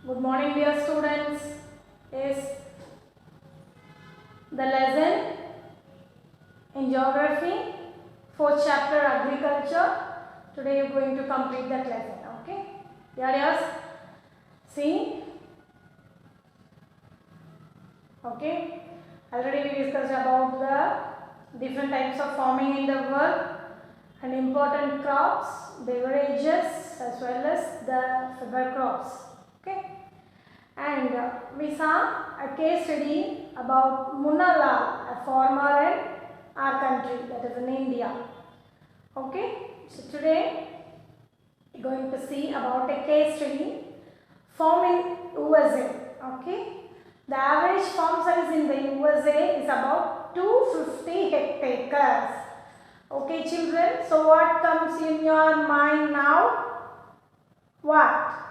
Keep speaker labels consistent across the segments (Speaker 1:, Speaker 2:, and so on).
Speaker 1: Good morning, dear students. Is the lesson in geography, fourth chapter agriculture. Today you are going to complete that lesson. Okay? Yes. See. Okay. Already we discussed about the different types of farming in the world and important crops, beverages as well as the fiber crops. Okay. And we saw a case study about Munna Lal, a farmer in our country, that is in India. Okay. So today we are going to see about a case study farm in USA. Okay. The average farm size in the USA is about 250 hectares. Okay, children. So what comes in your mind now? What?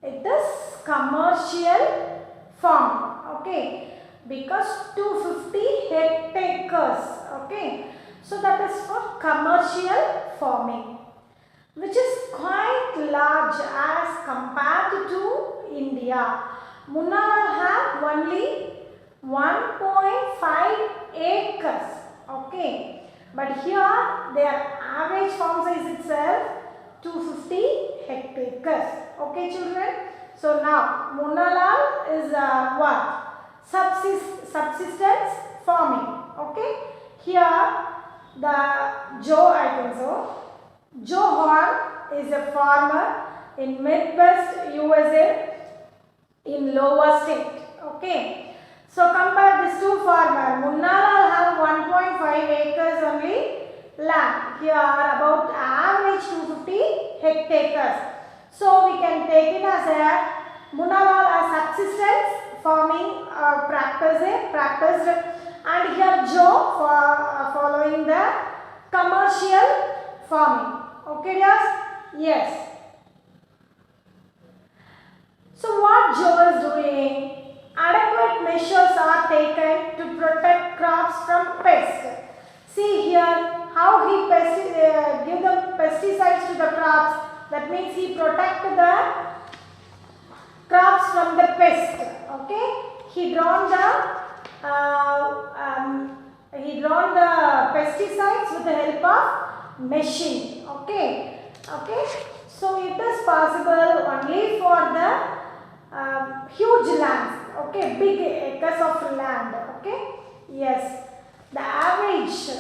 Speaker 1: It is commercial farm. Okay. Because 250 hectares. Okay. So that is for commercial farming, which is quite large as compared to India. Munna Lal have only 1.5 acres. Okay. But here their average farm size itself 250 hectares. Okay, children. So now Munna Lal is what? Subsistence farming. Okay. Here the Joe, I think so. Joe Horn is a farmer in Midwest USA in Iowa state. Okay. So compare these two farmers. Munna Lal have 1.5 acres only land. Here about average 250 hectares. So we can take it as a Munna Lal as subsistence farming practiced, and here Joe for following the commercial farming. Okay, yes? Yes. So what Joe is doing? Adequate measures are taken to protect crops from pests. See here how he give the pesticides to the crops. That means he protect the crops from the pest. Okay, he drawn the pesticides with the help of machine. Okay, so it is possible only for the huge lands. Okay, big acres of land. Okay, yes, the average.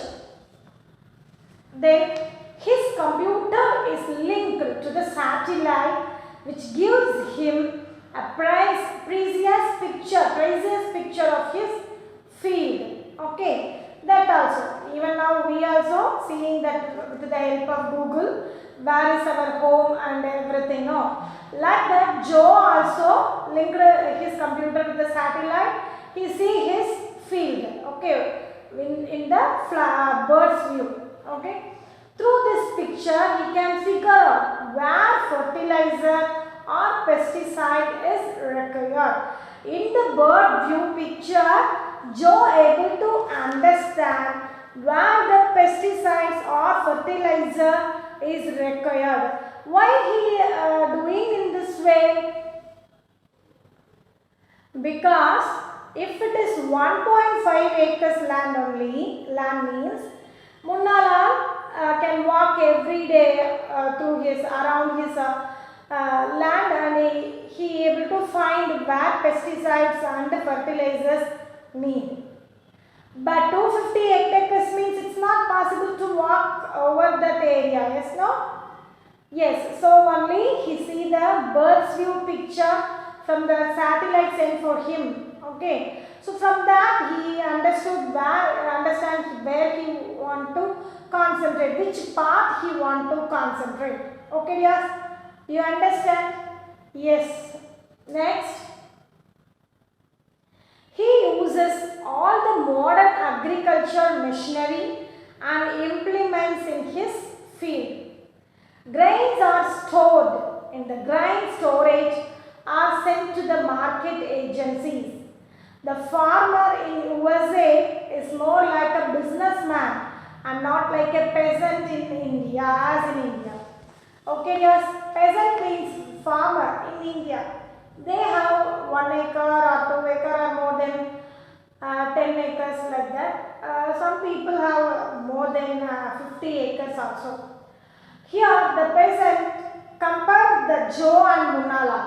Speaker 1: Then his computer is linked to the satellite, which gives him a precise picture of his field. Okay, that also. Even now we also seeing that with the help of Google, where is our home and everything. No, like that Joe also linked his computer with the satellite. He see his field. Okay, in the bird's view. Okay. Through this picture, he can figure out where fertilizer or pesticide is required. In the bird view picture, Joe able to understand where the pesticides or fertilizer is required. Why he doing in this way? Because if it is 1.5 acres land means Munna Lal can walk every day through around his land, and he able to find where pesticides and fertilizers need. But 250 hectares means it's not possible to walk over that area. Yes, no? Yes. So only he see the bird's view picture from the satellite sent for him. Okay. So from that he understands where he want to concentrate, which part he want to concentrate. Okay, yes, you understand? Yes. Next, he uses all the modern agriculture machinery and implements in his field. Grains are stored in the grain storage are sent to the market agencies. The farmer in USA is more like a businessman and not like a peasant in India, as in India. Okay, yes, peasant means farmer in India. they have 1 acre or 2 acre or more than 10 acres like that. Some people have more than 50 acres also. Here the peasant compare the Joe and Munala.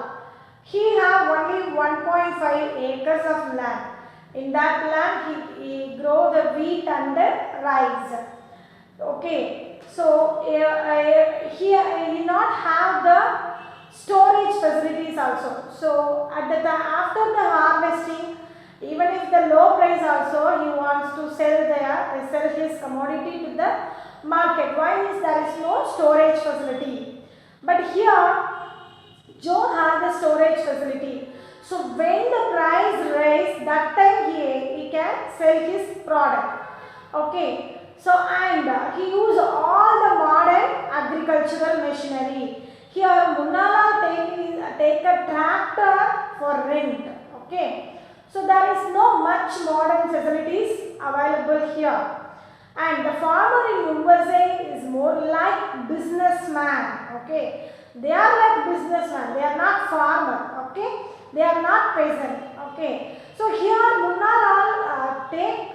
Speaker 1: He have only 1.5 acres of land. In that land he grow the wheat and the rice. Okay, so he not have the storage facilities also. So at the time after the harvesting, even if the low price also, he wants to sell his commodity to the market. Why is there is no storage facility? But here Joe has the storage facility. So when the price rise, that time he can sell his product. Okay. So and he use all the modern agricultural machinery. Here Munala take a tractor for rent. Okay. So there is no much modern facilities available here. And the farmer in USA is more like businessman. Okay. They are like businessman. They are not farmer. Okay. They are not peasant. Okay. So here Munala take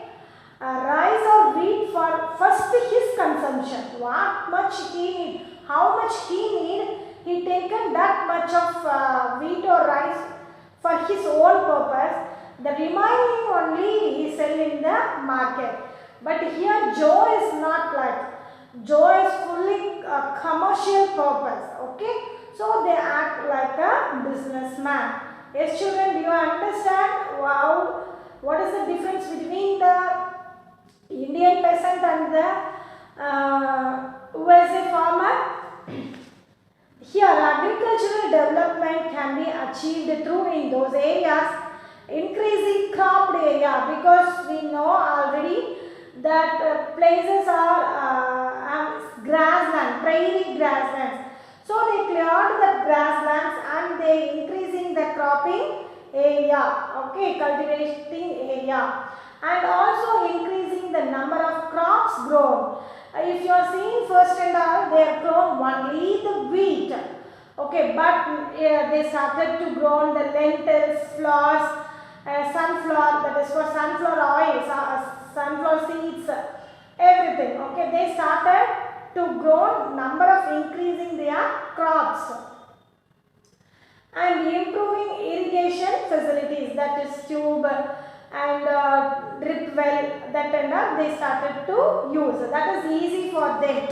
Speaker 1: rice or wheat for first his consumption. What much he need, how much he need, he taken that much of wheat or rice for his own purpose. The remaining only he sell in the market. But here Joe is not like. Joe is fully commercial purpose. Okay. So they act like a businessman. Yes children, do you understand what is the difference between the Indian peasant and the USA farmer? Here agricultural development can be achieved through in those areas increasing cropped area, because we know already that places are grassland, prairie grasslands. So they cleared the grasslands and they increasing the cropping area, okay, cultivating area, and also increasing the number of crops grown. If you are seeing first and all, they have grown only the wheat, okay, but they started to grow the lentils, flowers, sunflower, that is for sunflower oil, sunflower seeds, everything. Okay, they started to grow number of increasing their crops and improving irrigation facilities, that is tube and drip well, that and all they started to use. That is easy for them.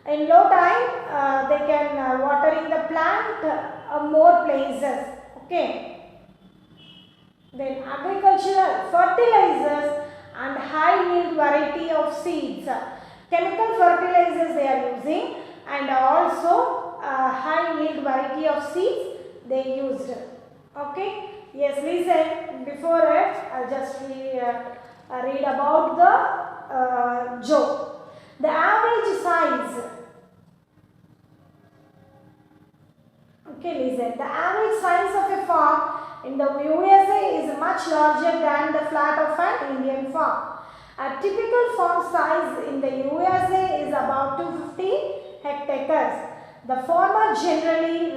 Speaker 1: In low time they can watering the plant more places. Okay. Then agricultural fertilizers and high yield variety of seeds. Chemical fertilizers they are using, and also high yield variety of seeds they used. Okay. Yes, listen. Before it, I'll just read about the Joe. The average size. Okay, listen. The average size of a farm in the USA is much larger than the flat of an Indian farm. A typical farm size in the USA is about 250 hectares. The farmer generally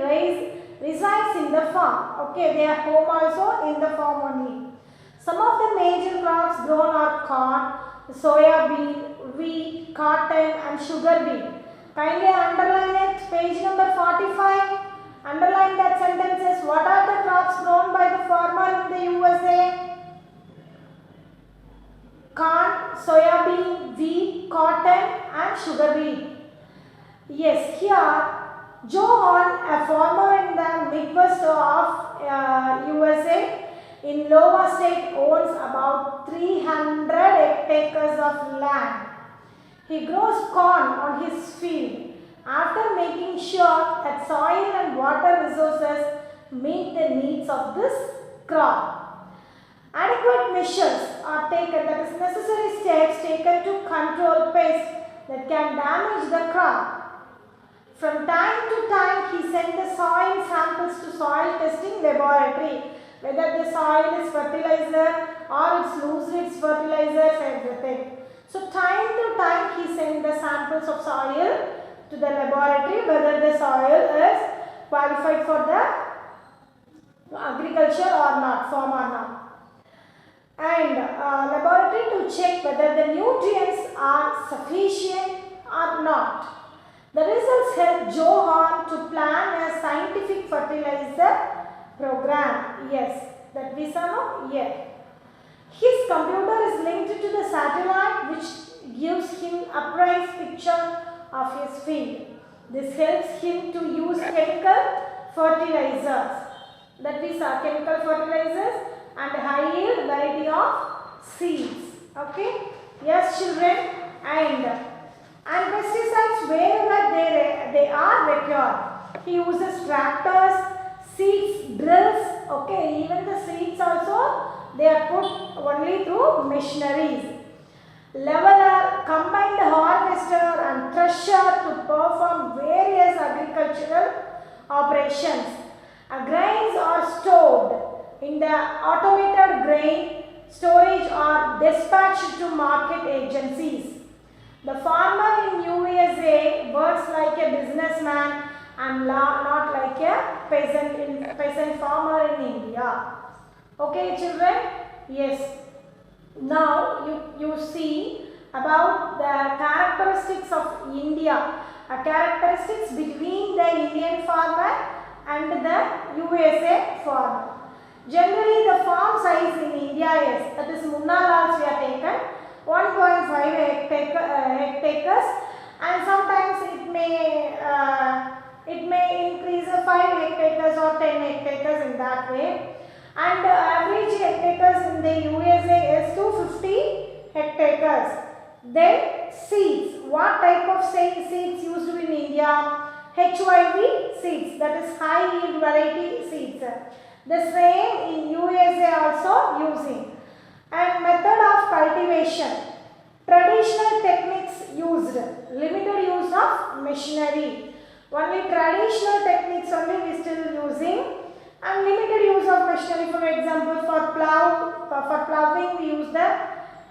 Speaker 1: resides in the farm. Okay, they are home also in the farm only. Some of the major crops grown are corn, soya bean, wheat, cotton and sugar beet. Kindly underline it, page number 45. Underline that sentences. What are the crops grown by the farmer in the USA? Corn, soya bean, wheat, cotton and sugar beet. Yes, here Johan, a farmer in the Midwest of USA in Iowa State, owns about 300 acres of land. He grows corn on his field after making sure that soil and water resources meet the needs of this crop. Adequate measures are taken, that is necessary steps taken to control pests that can damage the crop. From time to time, he sent the soil samples to soil testing laboratory, whether the soil is fertilizer or it's loose its fertilizers, everything. So time to time, he sent the samples of soil to the laboratory, whether the soil is qualified for the agriculture or not, farm or not. And laboratory to check whether the nutrients are sufficient or not. The results help Johan to plan a scientific fertilizer program. Yes, that we saw now? Yeah. His computer is linked to the satellite which gives him a precise picture of his field. This helps him to use chemical fertilizers. That we saw chemical fertilizers and high yield variety of seeds. Okay? Yes, children. And pesticides wherever they are required. He uses tractors, seeds, drills. Okay, even the seeds also they are put only through machineries. Leveler, combined harvester and thresher to perform various agricultural operations. Grains are stored in the automated grain storage or dispatched to market agencies. The farmer in USA works like a businessman and not like a peasant farmer in India. Okay, children? Yes. Now you see about the characteristics of India, characteristics between the Indian farmer and the USA farmer. Generally, the farm size in India is, that is Munna Lals we have taken 1.5 hectares, and sometimes it may increase 5 hectares or 10 hectares in that way. And average hectares in the USA is 250 hectares. Then seeds. What type of seeds used in India? HYV seeds, that is high yield variety seeds. The same in USA also using. And method of cultivation. Traditional techniques used. Limited use of machinery. Only traditional techniques only we still using. And limited use of machinery. For example, for plowing we use the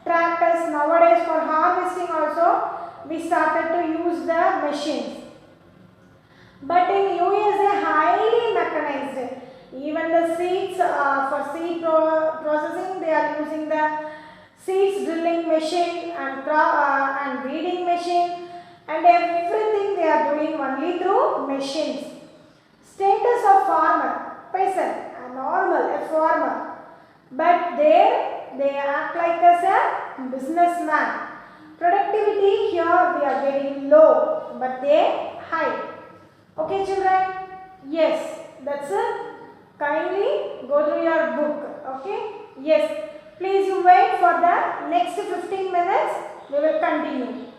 Speaker 1: tractors. Nowadays for harvesting also we started to use the machines. But in USA highly mechanized. Even the seeds, for seed processing they are using the seeds drilling machine and weeding machine, and everything they are doing only through machines. Status of farmer. Peasant, a normal, a farmer, but there they act like as a businessman. Productivity here we are getting low, but they high. Okay, children? Yes, that's it. Kindly go through your book. Okay? Yes. Please you wait for the next 15 minutes. We will continue.